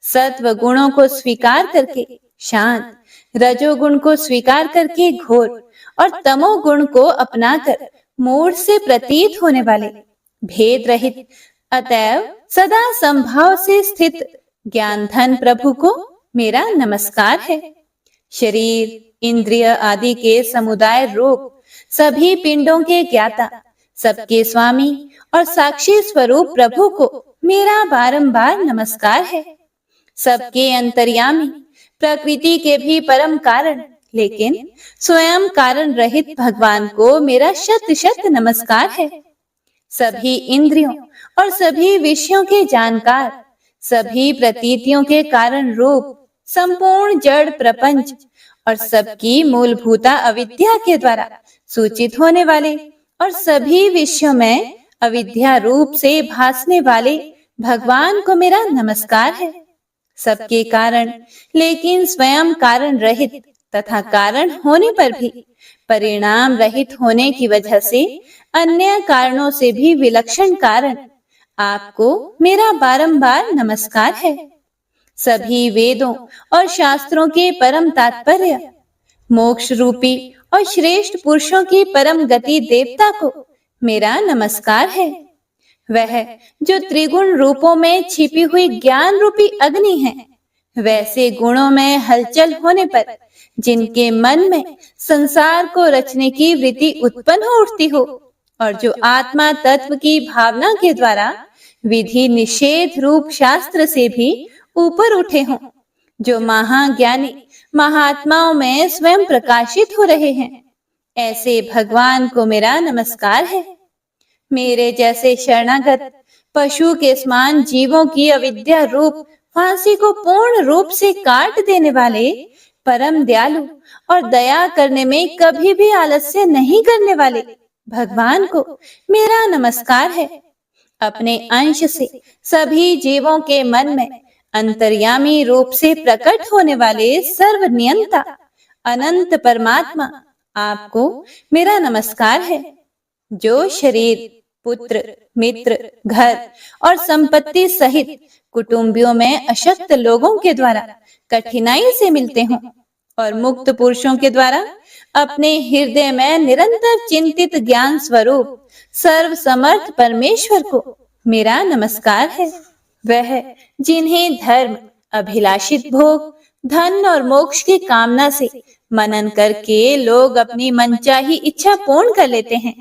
सत्व गुणों को स्वीकार करके शांत, रजोगुण को स्वीकार करके घोर और तमोगुण को अपनाकर मूढ़ से प्रतीत होने वाले, भेद रहित अतएव सदा संभाव से स्थित ज्ञान धन प्रभु को मेरा नमस्कार है। शरीर, इंद्रिय आदि के समुदाय रूप सभी पिंडों के ज्ञाता, सबके स्वामी और साक्षी स्वरूप प्रभु को मेरा बारंबार नमस्कार है। सबके अंतर्यामी, प्रकृति के भी परम कारण लेकिन स्वयं कारण रहित भगवान को मेरा शत शत नमस्कार है। सभी इंद्रियों और सभी विषयों के जानकार, सभी प्रतीतियों के कारण रूप संपूर्ण जड़ प्रपंच और सबकी मूलभूता अविद्या के द्वारा सूचित होने वाले और सभी विषयों में अविद्या रूप से भासने वाले भगवान को मेरा नमस्कार है। सबके कारण लेकिन स्वयं कारण रहित तथा कारण होने पर भी परिणाम रहित होने की वजह से अन्य कारणों से भी विलक्षण कारण, आपको मेरा बारंबार नमस्कार है। सभी वेदों और शास्त्रों के परम तात्पर्य, मोक्ष रूपी और श्रेष्ठ पुरुषों की परम गति देवता को मेरा नमस्कार है। वह जो त्रिगुण रूपों में छिपी हुई ज्ञान रूपी अग्नि है, वैसे गुणों में हलचल होने पर जिनके मन में संसार को रचने की वृत्ति उत्पन्न हो उठती हो और जो आत्मा तत्व की भावना के द्वारा विधि निषेध रूप शास्त्र से भी ऊपर उठे हों, जो महाज्ञानी महात्माओं में स्वयं प्रकाशित हो रहे हैं, ऐसे भगवान को मेरा नमस्कार है। मेरे जैसे शरणागत पशु के समान जीवों की अविद्या रूप फांसी को पूर्ण रूप से काट देने वाले परम दयालु और दया करने में कभी भी आलस्य नहीं करने वाले भगवान को मेरा नमस्कार है। अपने अंश से सभी जीवों के मन में अंतर्यामी रूप से प्रकट होने वाले सर्वनियंता अनंत परमात्मा, आपको मेरा नमस्कार है। जो शरीर, पुत्र, मित्र, घर और संपत्ति सहित कुटुंबियों में अशक्त लोगों के द्वारा कठिनाई से मिलते हों और मुक्त पुरुषों के द्वारा अपने हृदय में निरंतर चिंतित ज्ञान स्वरूप सर्व समर्थ परमेश्वर को मेरा नमस्कार है। वह जिन्हें धर्म, अभिलाषित भोग, धन और मोक्ष की कामना से मनन करके लोग अपनी मनचाही इच्छा पूर्ण कर लेते हैं,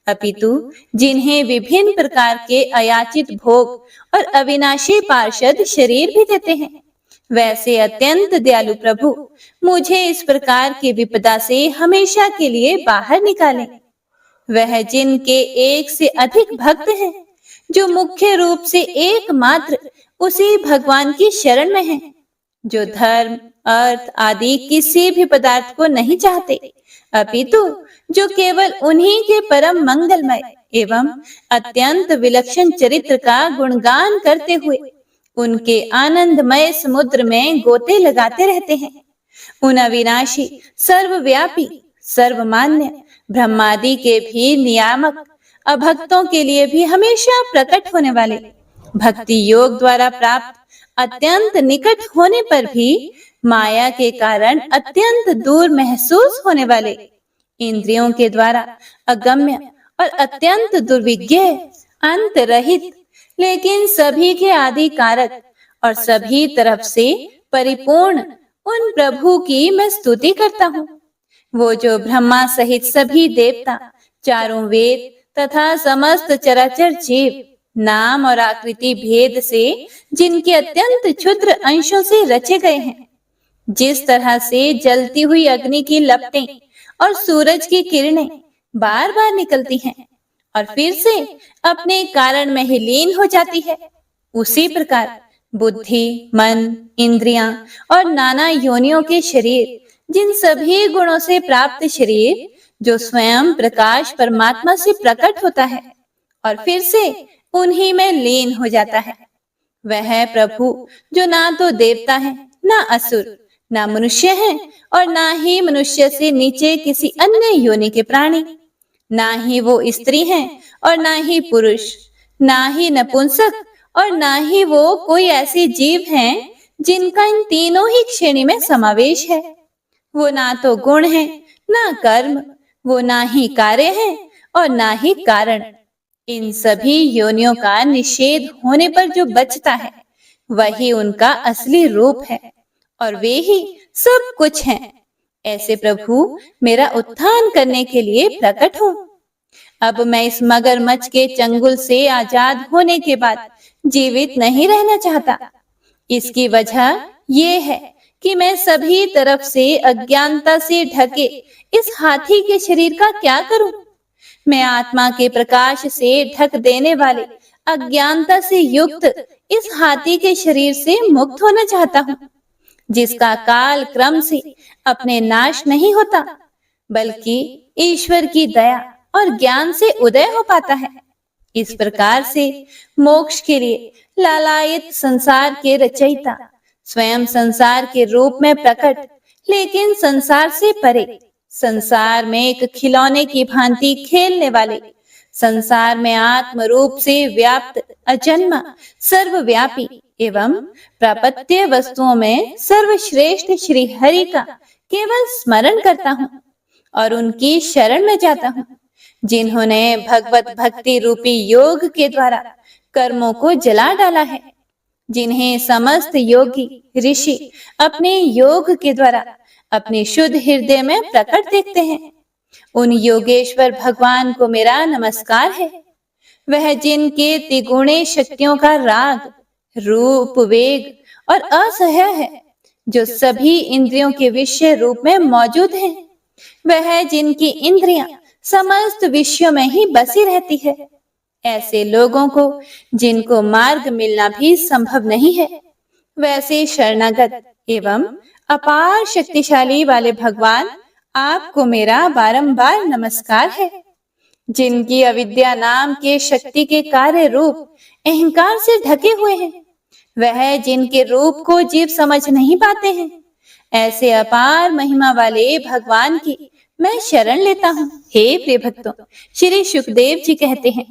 अपितु जिन्हें विभिन्न प्रकार के अयाचित भोग और अविनाशी पार्षद शरीर भी देते हैं, वैसे अत्यंत दयालु प्रभु मुझे इस प्रकार की विपदा से हमेशा के लिए बाहर निकालें। वह जिनके एक से अधिक भक्त हैं, जो मुख्य रूप से एकमात्र उसी भगवान की शरण में हैं, जो धर्म, अर्थ आदि किसी भी पदार्थ को नहीं चाहते, अपितु जो केवल उन्हीं के परम मंगलमय एवं अत्यंत विलक्षण चरित्र का गुणगान करते हुए उनके आनंदमय समुद्र में गोते लगाते रहते हैं। उन अविनाशी, सर्वव्यापी, सर्वमान्य ब्रह्मादि के भी नियामक, अभक्तों के लिए भी हमेशा प्रकट होने वाले, भक्ति योग द्वारा प्राप्त अत्यंत निकट होने पर भी माया के कारण अत्यंत दूर महसूस होने वाले, इंद्रियों के द्वारा अगम्य और अत्यंत दुर्विज्ञ, अंत रहित, लेकिन सभी के आदि कारक और सभी तरफ से परिपूर्ण उन प्रभु की मैं स्तुति करता हूँ। वो जो ब्रह्मा सहित सभी देवता, चारों वेद तथा समस्त चराचर जीव नाम और आकृति भेद से जिनके अत्यंत क्षुद्र अंशों से रचे गए हैं, जिस तरह से जलती हुई अग्नि की लपटें और सूरज की किरणें बार बार निकलती हैं और फिर से अपने कारण में ही लीन हो जाती है, उसी प्रकार बुद्धि, मन, इंद्रियां और नाना योनियों के शरीर, जिन सभी गुणों से प्राप्त शरीर जो स्वयं प्रकाश परमात्मा से प्रकट होता है और फिर से उन्हीं में लीन हो जाता है, वह प्रभु जो ना तो देवता है, ना असुर, ना मनुष्य है और ना ही मनुष्य से नीचे किसी अन्य योनि के प्राणी, ना ही वो स्त्री हैं और ना ही पुरुष, ना ही नपुंसक और ना ही वो कोई ऐसे जीव हैं जिनका इन तीनों ही श्रेणी में समावेश है। वो ना तो गुण है, ना कर्म, वो ना ही कार्य है और ना ही कारण। इन सभी योनियों का निषेध होने पर जो बचता है वही उनका असली रूप है और वे ही सब कुछ हैं। ऐसे प्रभु मेरा उत्थान करने के लिए प्रकट हो। अब मैं इस मगरमच्छ के चंगुल से आजाद होने के बाद जीवित नहीं रहना चाहता। इसकी वजह ये है कि मैं सभी तरफ से अज्ञानता से ढके इस हाथी के शरीर का क्या करूं? मैं आत्मा के प्रकाश से ढक देने वाले अज्ञानता से युक्त इस हाथी के शरीर से मुक्त होना चाहता हूँ, जिसका काल क्रम से अपने नाश नहीं होता, बल्कि ईश्वर की दया और ज्ञान से उदय हो पाता है। इस प्रकार से मोक्ष के लिए लालायित संसार के रचयिता स्वयं संसार के रूप में प्रकट, लेकिन संसार से परे, संसार में एक खिलौने की भांति खेलने वाले, संसार में आत्म रूप से व्याप्त, अजन्मा, सर्वव्यापी एवं प्रापत्य वस्तुओं में सर्वश्रेष्ठ श्री हरि का केवल स्मरण करता हूँ और उनकी शरण में जाता हूँ, जिन्होंने भगवत भक्ति रूपी योग के द्वारा कर्मों को जला डाला है, जिन्हें समस्त योगी ऋषि अपने योग के द्वारा अपने शुद्ध हृदय में प्रकट देखते हैं। उन योगेश्वर भगवान को मेरा नमस्कार है। वह जिनके त्रिगुणे शक्तियों का राग, रूप, वेग और असह्य है, जो सभी इंद्रियों के विषय रूप में मौजूद हैं। वह जिनकी इंद्रियां समस्त विषयों में ही बसी रहती है। ऐसे लोगों को जिनको मार्ग मिलना भी संभव नहीं है, वैसे शरणागत एवं अपार शक्तिशाली वाले भगवान आपको मेरा बारंबार नमस्कार है। जिनकी अविद्या नाम के शक्ति के कार्य रूप अहंकार से ढके हुए हैं, वह जिनके रूप को जीव समझ नहीं पाते हैं, ऐसे अपार महिमा वाले भगवान की मैं शरण लेता हूँ। हे प्रिय भक्तों, श्री सुखदेव जी कहते हैं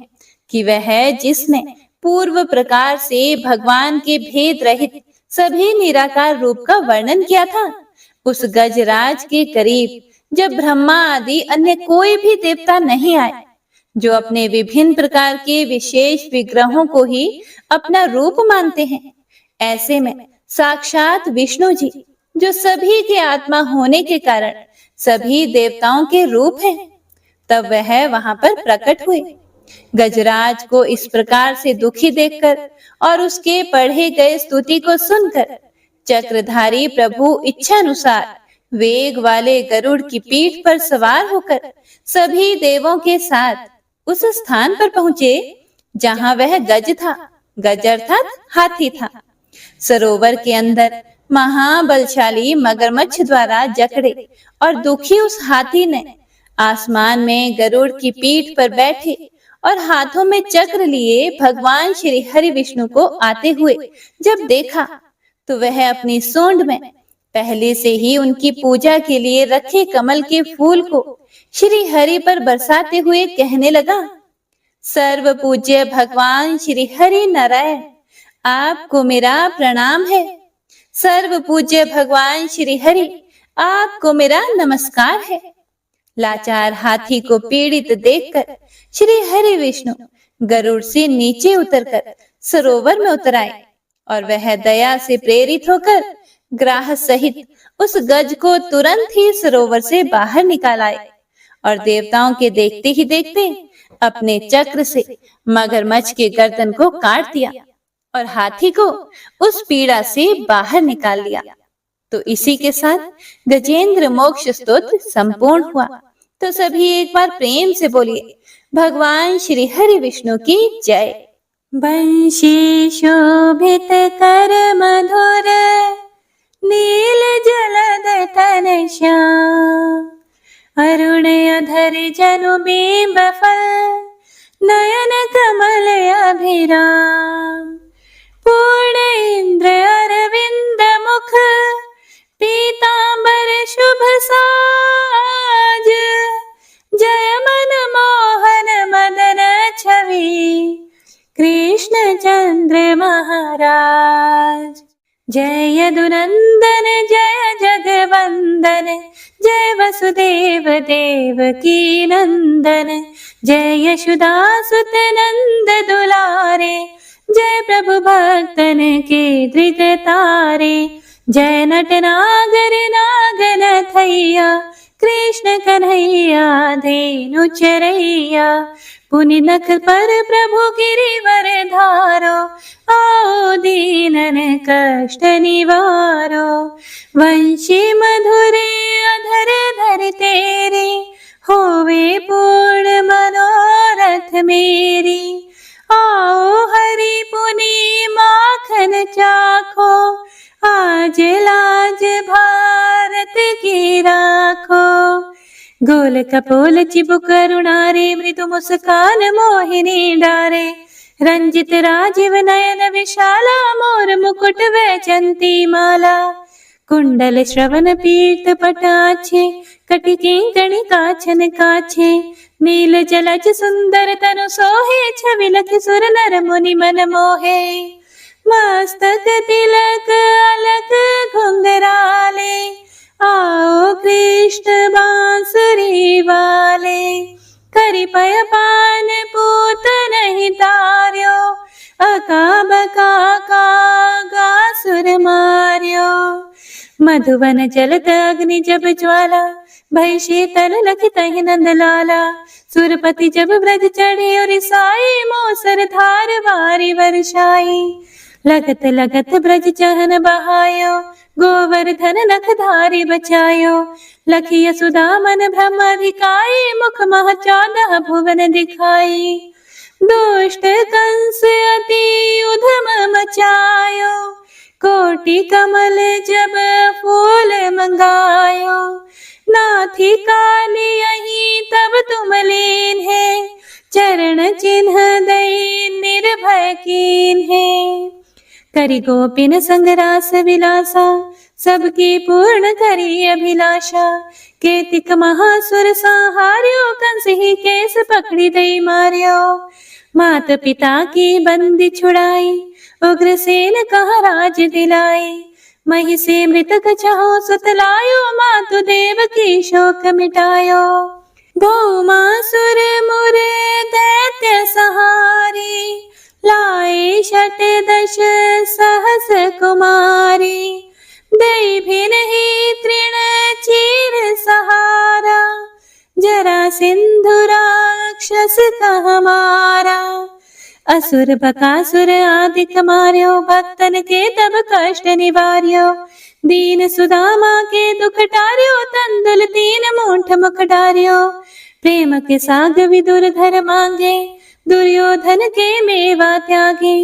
कि वह जिसने पूर्व प्रकार से भगवान के भेद रहित सभी निराकार रूप का वर्णन किया था, उस गजराज के करीब जब ब्रह्मा आदि अन्य कोई भी देवता नहीं आए, जो अपने विभिन्न प्रकार के विशेष विग्रहों को ही अपना रूप मानते हैं। ऐसे में साक्षात विष्णु जी, जो सभी के आत्मा होने के कारण सभी देवताओं के रूप हैं, तब वह वहां पर प्रकट हुए। गजराज को इस प्रकार से दुखी देखकर और उसके पढ़े गए स्तुति को सुनकर चक्रधारी प्रभु इच्छानुसार वेग वाले गरुड़ की पीठ पर सवार होकर सभी देवों के साथ उस स्थान पर पहुंचे जहां वह गज था। गज अर्थात हाथी था। सरोवर के अंदर महाबलशाली मगरमच्छ द्वारा जकड़े और दुखी उस हाथी ने आसमान में गरुड़ की पीठ पर बैठे और हाथों में चक्र लिए भगवान श्री हरि विष्णु को आते हुए जब देखा, तो वह अपनी सूंड में पहले से ही उनकी पूजा के लिए रखे कमल के फूल को श्री हरि पर बरसाते हुए कहने लगा, सर्व पूज्य भगवान श्री हरि नारायण, आपको मेरा प्रणाम है। सर्व पूज्य भगवान श्री हरि, आपको मेरा नमस्कार है। लाचार हाथी को पीड़ित देखकर श्री हरि विष्णु गरुड़ से नीचे उतरकर सरोवर में उतर आए और वह दया से प्रेरित होकर ग्राह सहित उस गज को तुरंत ही सरोवर से बाहर निकाल आए और देवताओं के देखते ही देखते अपने चक्र से मगरमच्छ के गर्दन को काट दिया और हाथी को उस पीड़ा से बाहर निकाल लिया। तो इसी के साथ गजेंद्र मोक्ष स्तोत्र संपूर्ण हुआ। तो सभी एक बार प्रेम से बोलिए, भगवान श्री हरि विष्णु की जय। बंशी शोभित कर मधुर नील जलद तन श्याम, अरुण अधर जनु बिंब फल नयन कमल अभिराम, पूर्ण इंद्र अरविंद मुख पीतांबर शुभ साज, जय मन मोहन मदन छवि कृष्ण चंद्र महाराज। जय यदुनंदन जय जगवंदन, जय वसुदेव देवकी नंदन, जय यशोदासुत नंद दुलारे, जय प्रभु भक्तन के दृग तारे, जय नटनागर नागन थैया कृष्ण कन्हैया धेनु चरैया, पुनि नख पर प्रभु गिरिवर धारो, आओ दीनन कष्ट निवारो, वंशी मधुरे अधर धर तेरे, होवे पूर्ण मनोरथ मेरी, आओ हरि पुनि माखन चाखो, आज लाज भारत की राखो, गोल कपोल चिबुक करुणारे, मृदु मुस्कान मोहिनी डारे, रंजित राजीव नयन विशाला, मोर मुकुट वैजंती माला, कुंडल श्रवण पीठ पटाछे, कटिके गणि काछन काछे, नील जलज सुंदर तनु सोहे, छवि लख सुर नर मुनि मन मोहे, मस्तक तिलक अलक घुंघराले, आओ कृष्ण बांसुरी वाले, करि पय पान पूत नहीं तार्यो, अका बका का सुर मार्यो, मधुवन जलत अग्नि जब ज्वाला, भय शीतल लखित नंद लाला, सुरपति जब ब्रज चढ़े और साई, मोसर धार वारी वर्षाई, लगत लगत ब्रज चहन बहायो, गोवर्धन नख धारी बचायो, लखी यशोदा मन ब्रह्माधिकाई, मुख मह 14 भुवन दिखाई, दुष्ट कंस अति उधम मचायो, कोटि कमल जब फूल मंगायो, नाथी काली यही तब तुम लीन है, चरण चिन्ह दई निर्भय कीन है, करि गोपिन संग रास विलासा, सबकी पूर्ण करी अभिलाषा, केतिक महासुर संहार्यो, कंस ही केस पकड़ी दई मार्यो, मात पिता की बंदी छुड़ाई, उग्रसेन कहा राज दिलाई, मही से मृतक छहो सुतलायो, मातु देव की शोक मिटायो, भौमासुर मुर दैत्य सहारे, लाए षट दश सहस कुमारी। दई भिन ही तृण चीर सहारा, जरा सिंधु राक्षस कह मारा। असुर बकासुर आदिक मार्यो, भक्तन के तब कष्ट निवार्यो। दीन सुदामा के दुख टार्यो, तंदुल 3 मूठ मुख डार्यो। प्रेम के साग विदुर धर मांगे, दुर्योधन के मेवा त्यागे।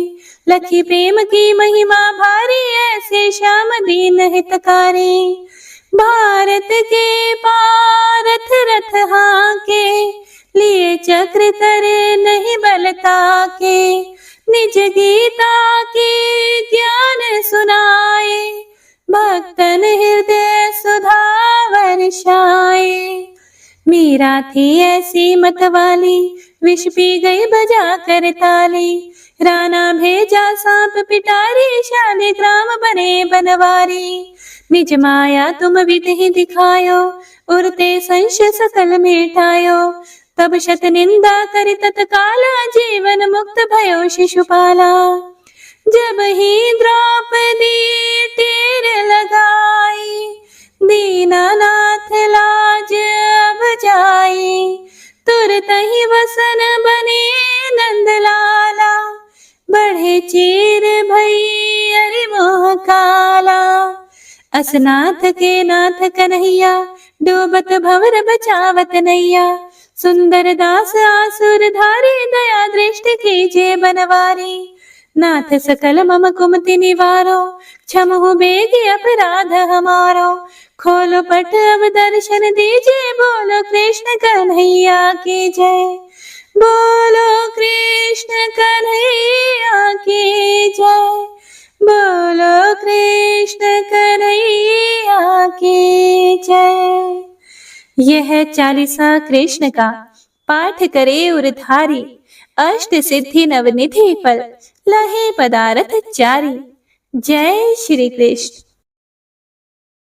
लखी प्रेम की महिमा भारी, ऐसे श्याम दीन हितकारी। भारत के पारथ रथ हाके, लिए चक्र करे नहीं बलता के। निज गीता की ज्ञान सुनाए, भक्तन हृदय सुधा वर्षाए। मीरा थी ऐसी मतवाली, विष पी गई बजा कर ताली। राणा भेजा सांप पिटारी, शालिग्राम बने बनवारी। निज माया तुम विधि दिखायो, उरते संशय सकल मिटायो। तब शत निंदा करि तत्काला, जीवन मुक्त भयो शिशुपाला। जब ही द्रौपदी तीर लगाई, दीनानाथ लाज अब जाई। तुरत ही वसन बने नंदलाला, बढ़े चीर भई अरि मोह काला। असनाथ के नाथ कन्हैया, डूबत भंवर बचावत नैया। सुंदर दास आसुर धारी, दया दृष्टि कीजिए बनवारी। नाथ सकल मम कुमति निवारो, क्षमहु बेगी अपराध हमारो। खोलो पट अब दर्शन दीजिए, बोलो कृष्ण कन्हैया की जय। बोलो कृष्ण कन्हैया की जय। बोलो कृष्ण कन्हैया की जय। यह चालीसा कृष्ण का पाठ करे उरधारी, अष्ट सिद्धि नवनिधि फल, लहे पदारथ चारी। जय श्री कृष्ण।